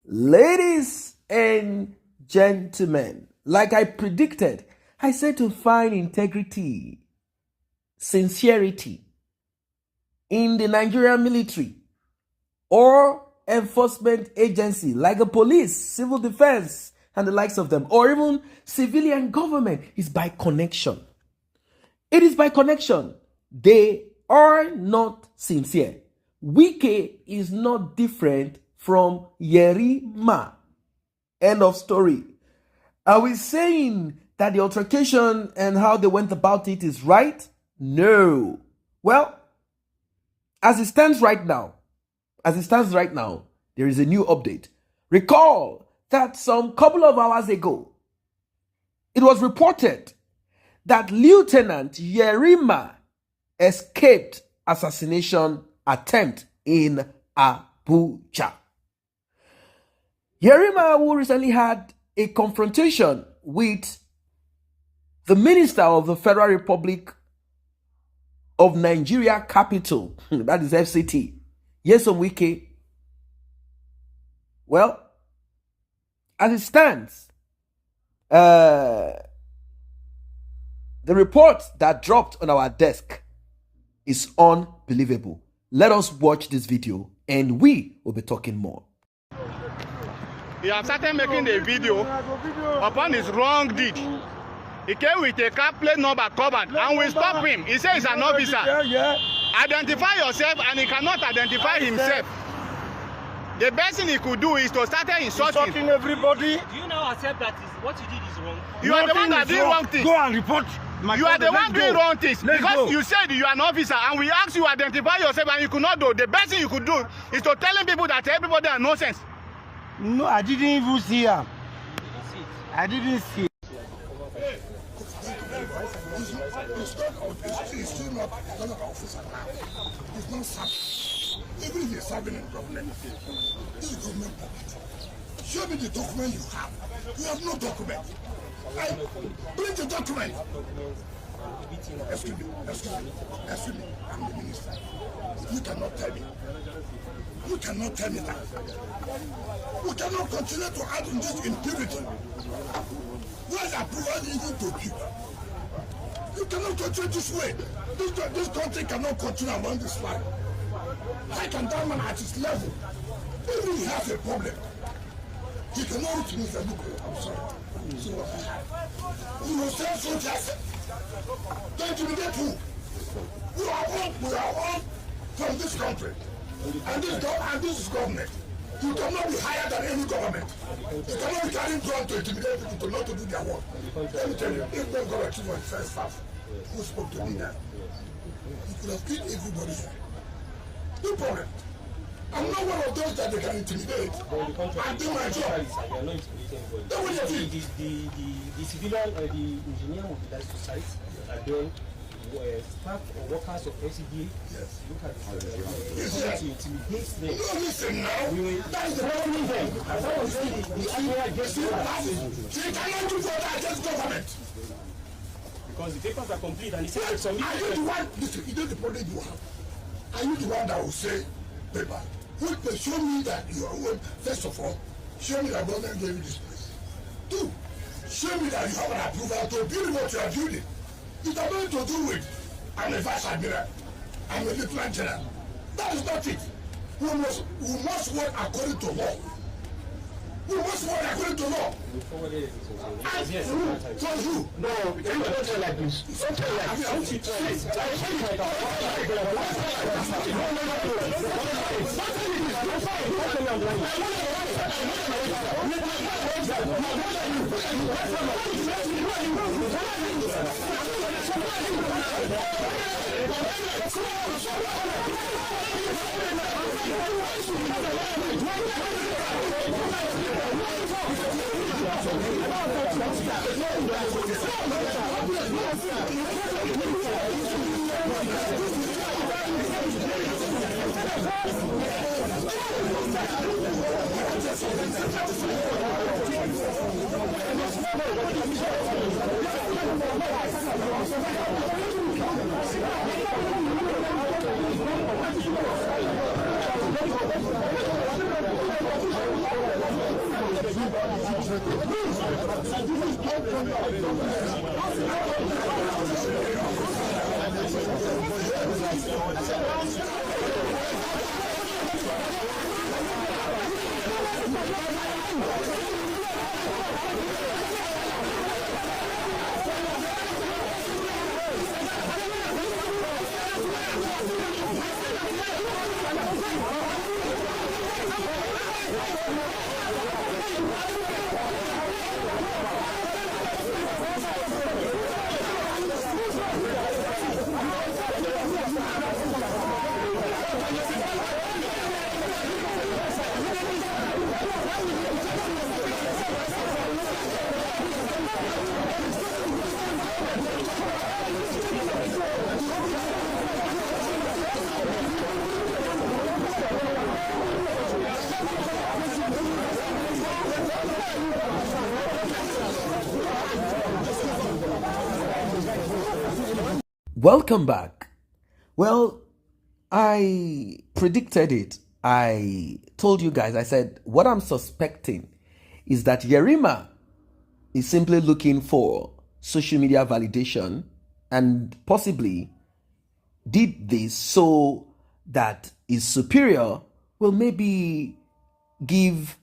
Ladies and gentlemen, like I predicted, I said to find integrity, sincerity in the Nigerian military or enforcement agency like the police, civil defense, and the likes of them, or even civilian government is by connection. It is by connection. They are not sincere. Wike is not different from Yerima. End of story. Are we saying that the altercation and how they went about it is right? No. Well, as it stands right now, there is a new update. Recall that some couple of hours ago, it was reported that Lieutenant Yerima escaped assassination attempt in Abuja. Yerima, who recently had a confrontation with the Minister of the Federal Republic of Nigeria Capital, that is FCT, Nyesom Wike. Well, as it stands, the report that dropped on our desk is unbelievable. Let us watch this video and we will be talking more. He has started making a video upon his wrong deed. He came with a car plate number covered and we stop him. He says he's an officer. Identify yourself, and he cannot identify himself. The best thing he could do is to start insulting everybody. Do you now accept that what you did is wrong? You are the one that did wrong things. Go and report. You are the one doing wrong things because you said you are an officer and we asked you to identify yourself and you could not do. The best thing you could do is to telling people that everybody are nonsense. No, I didn't even see him. I didn't see it. He's still not an officer now. He's not serving. Even if he's serving in government, this is government property. Show me the document you have. You have no document. Bring the document. Excuse me. I'm the minister. You cannot tell me. You cannot tell me that. We cannot continue to add in this impurity. Where is approval even to people? You cannot continue this way. This country cannot continue along this line. How can that man at his level, even if he has a problem, he cannot reach me and say, look, I'm sorry. See what I have. We will send soldiers. Don't intimidate who? We are all from this country. And this is government. You cannot be higher than any government. You cannot be carrying gun to intimidate people to not to do their work. Let me tell you, if don't go to my first staff who spoke to me now, he could have killed everybody here. No problem. I'm not one of those that they can intimidate. I do my job. That's what you do. The civilian or the engineer of the site are doing staff or workers of FCD. Yes. Look at Yes. to intimidate them. No, listen now. That's the problem. As I was saying, the idea against you. So you cannot do that against government. Because the papers are complete and he said Are you the one, listen, you know the problem you have? Are you the one that will say, paper, show me that you are, first of all, show me that government gave you this place. Two, show me that you have an approval to build what you are building. It has nothing to do with, I'm a vice admiral, I'm a lieutenant general. That is not it. We must work according to law. We must work according to law. Yes. So who? No, you cannot tell like this. Something like Welcome back. Well, I predicted it. I told you guys, I said, what I'm suspecting is that Yerima is simply looking for social media validation and possibly did this so that his superior will maybe give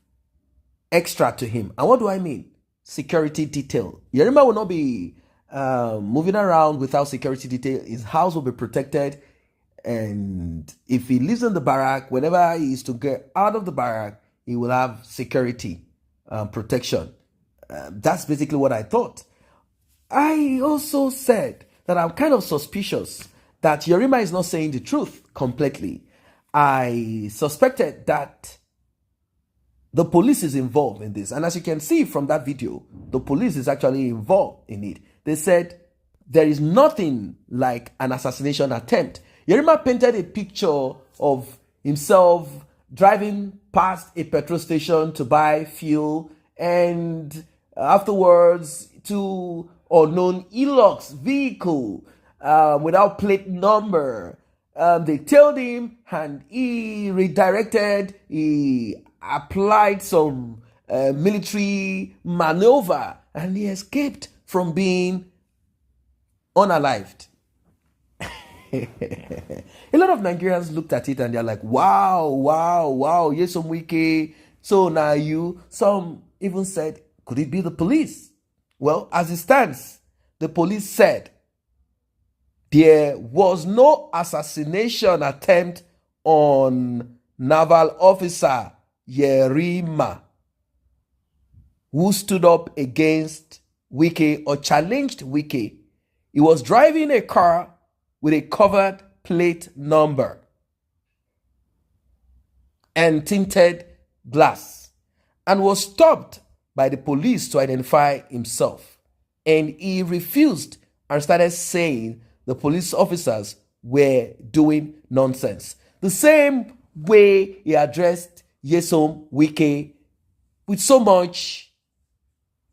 extra to him. And what do I mean? Security detail. Yerima will not be moving around without security detail. His house will be protected. And if he lives in the barrack, whenever he is to get out of the barrack, he will have security protection. That's basically what I thought. I also said that I'm kind of suspicious that Yerima is not saying the truth completely. I suspected that the police is involved in this. And as you can see from that video, the police is actually involved in it. They said there is nothing like an assassination attempt. Yerima painted a picture of himself driving past a petrol station to buy fuel, and afterwards two unknown Hilux vehicle without plate number. They tailed him and he redirected. He applied some military maneuver and he escaped from being unalived. A lot of Nigerians looked at it and they're like, wow, yes, some wiki. So now you, some even said, could it be the police? Well, as it stands, the police said there was no assassination attempt on naval officer Yerima, who stood up against Wike or challenged Wike. He was driving a car with a covered plate number and tinted glass and was stopped by the police to identify himself. And he refused and started saying the police officers were doing nonsense. The same way he addressed Nyesom Wike with so much,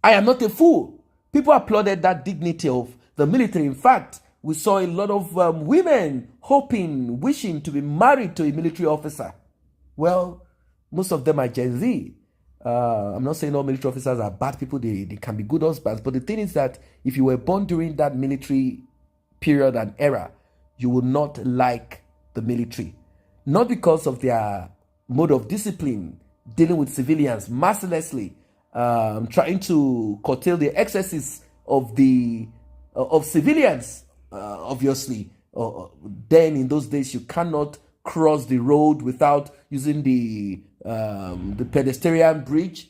I am not a fool. People applauded that dignity of the military. In fact, we saw a lot of women hoping, wishing to be married to a military officer. Well, most of them are Gen Z. I'm not saying all military officers are bad people. They can be good husbands. But the thing is that if you were born during that military period and era, you will not like the military. Not because of their mode of discipline, dealing with civilians mercilessly, trying to curtail the excesses of civilians. Obviously, then in those days you cannot cross the road without using the pedestrian bridge.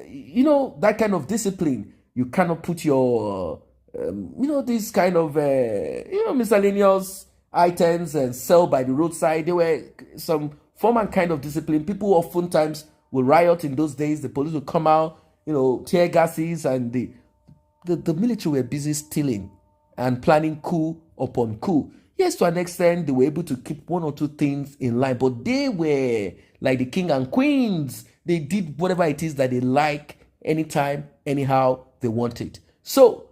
You know, that kind of discipline. You cannot put your this kind of miscellaneous items and sell by the roadside. There were some form and kind of discipline. People oftentimes will riot in those days. The police will come out, tear gases, and the military were busy stealing and planning coup upon coup. Yes, to an extent, they were able to keep one or two things in line, but they were like the king and queens. They did whatever it is that they like, anytime, anyhow they want it. So,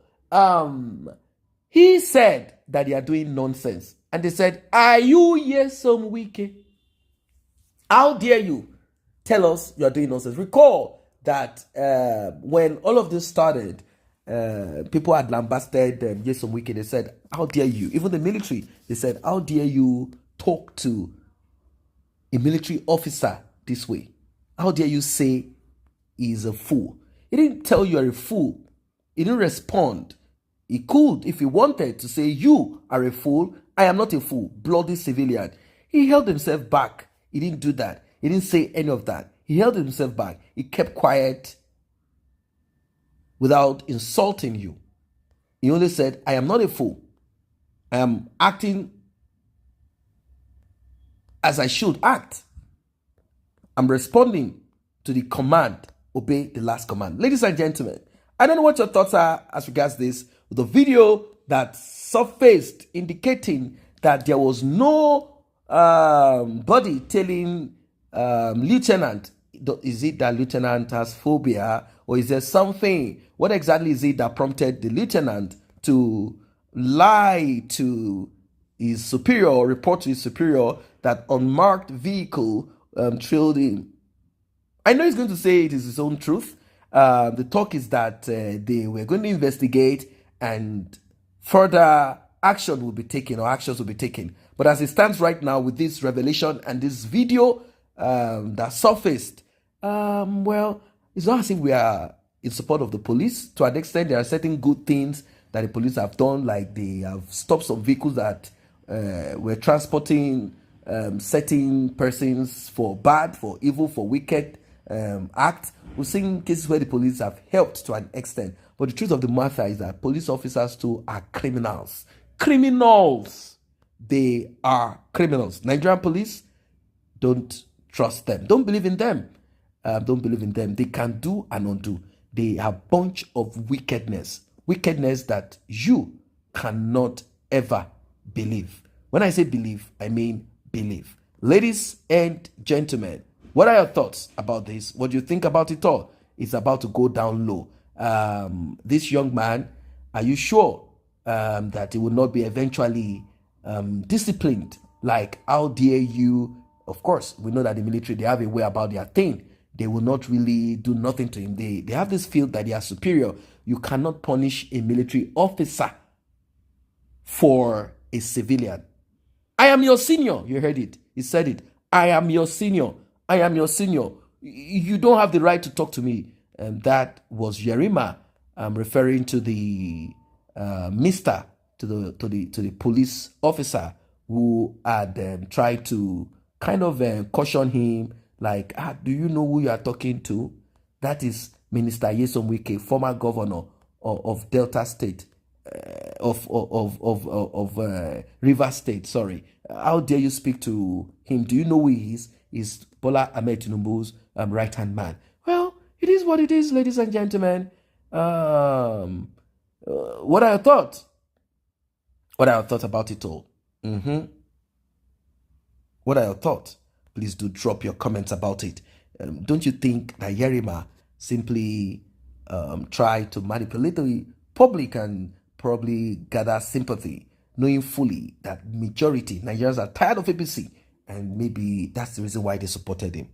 he said that they are doing nonsense. And they said, are you Nyesom Wike? How dare you tell us you are doing nonsense? Recall that when all of this started, people had lambasted Nyesom Wike. They said, how dare you? Even the military, they said, how dare you talk to a military officer this way? How dare you say he's a fool? He didn't tell you you're a fool. He didn't respond. He could, if he wanted, to say, you are a fool. I am not a fool. Bloody civilian. He held himself back. He didn't do that. He didn't say any of that. He held himself back. He kept quiet without insulting you. He only said, I am not a fool. I am acting as I should act. I'm responding to the command, obey the last command. Ladies and gentlemen, I don't know what your thoughts are as regards this. The video that surfaced indicating that there was no body telling Lieutenant, is it that Lieutenant has phobia, or is there something? What exactly is it that prompted the Lieutenant to lie to his superior, or report to his superior that unmarked vehicle trailed him? I know he's going to say it is his own truth. The talk is that they were going to investigate and further action will be taken, or actions will be taken. But as it stands right now with this revelation and this video that surfaced, well, it's not as if we are in support of the police. To an extent, there are certain good things that the police have done, like they have stopped some vehicles that were transporting certain persons for bad, for evil, for wicked act. We've seen cases where the police have helped to an extent. But the truth of the matter is that police officers too are criminals. Criminals! They are criminals. Nigerian police, don't trust them. Don't believe in them. Don't believe in them. They can do and undo. They are a bunch of wickedness. Wickedness that you cannot ever believe. When I say believe, I mean believe. Ladies and gentlemen, what are your thoughts about this? What do you think about it all? It's about to go down low. This young man, are you sure that he will not be eventually disciplined? Like, how dare you? Of course, we know that the military, they have a way about their thing. They will not really do nothing to him. They have this feel that they are superior. You cannot punish a military officer for a civilian. I am your senior. You heard it. He said it. I am your senior. I am your senior. You don't have the right to talk to me. And that was Yerima. I'm referring to the mister, to the police officer who had tried to kind of caution him, like, do you know who you are talking to? That is Minister Nyesom Wike, former governor of Delta State, of River State. Sorry, how dare you speak to him? Do you know who he is? He's Bola Ahmed Tinubu's right-hand man. Well, it is what it is, ladies and gentlemen. What are your thoughts? What are your thoughts about it all? What are your thoughts? Please do drop your comments about it. Don't you think that Yerima simply tried to manipulate the public and probably gather sympathy, knowing fully that majority Nigerians are tired of APC, and maybe that's the reason why they supported him?